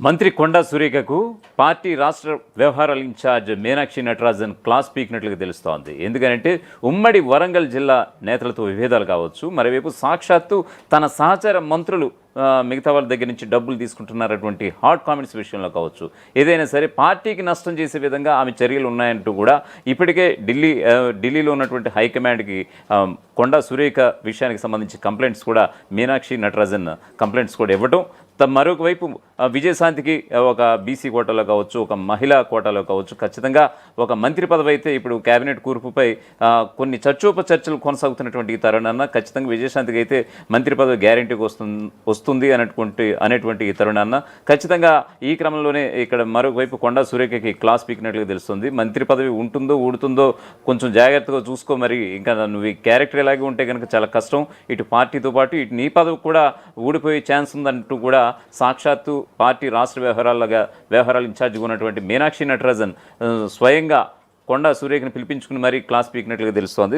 మంత్రి కొండా సురేఖకు పార్టీ రాష్ట్ర వ్యవహారాల ఇన్ఛార్జ్ మీనాక్షి నటరాజన్ క్లాస్ పీకినట్లుగా తెలుస్తోంది. ఎందుకంటే ఉమ్మడి వరంగల్ జిల్లా నేతలతో విభేదాలు కావచ్చు, మరోవైపు సాక్షాత్తు తన సహచర మంత్రులు మిగతా వాళ్ళ దగ్గర నుంచి డబ్బులు తీసుకుంటున్నారటువంటి హాట్ కామెంట్స్ విషయంలో కావచ్చు, ఏదైనా సరే పార్టీకి నష్టం చేసే విధంగా ఆమె చర్యలు ఉన్నాయంటూ కూడా ఇప్పటికే ఢిల్లీలో ఉన్నటువంటి హైకమాండ్కి కొండా సురేఖ విషయానికి సంబంధించి కంప్లైంట్స్ కూడా మీనాక్షి నటరాజన్ కంప్లైంట్స్ కూడా ఇవ్వటం, మరొక వైపు విజయశాంతికి ఒక బీసీ కోటాలో కావచ్చు, ఒక మహిళా కోటాలో కావచ్చు, ఖచ్చితంగా ఒక మంత్రి పదవి అయితే ఇప్పుడు కేబినెట్ కూర్పుపై కొన్ని చర్చలు కొనసాగుతున్నటువంటి ఈ తరుణాన్న ఖచ్చితంగా విజయశాంతికి అయితే మంత్రి పదవి గ్యారెంటీకి వస్తుంది అనేటువంటి ఈ తరుణాన్న ఖచ్చితంగా ఈ క్రమంలోనే ఇక్కడ మరొక వైపు కొండా సురేఖకి క్లాస్ పీకినట్లుగా తెలుస్తుంది. మంత్రి పదవి ఉంటుందో ఊడుతుందో కొంచెం జాగ్రత్తగా చూసుకో, మరి ఇంకా నువ్వు ఈ క్యారెక్టర్ ఇలాగే ఉంటే కనుక చాలా కష్టం, ఇటు పార్టీతో పాటు ఇటు నీ పదవి కూడా ఊడిపోయే ఛాన్స్ ఉందంటూ కూడా సాక్షాత్తు పార్టీ రాష్ట్ర వ్యవహారాల ఇన్ఛార్జిగా ఉన్నటువంటి మీనాక్షి నటరాజన్ స్వయంగా కొండా సురేఖను పిలిపించుకుని మరీ క్లాస్ పీకినట్లుగా తెలుస్తోంది.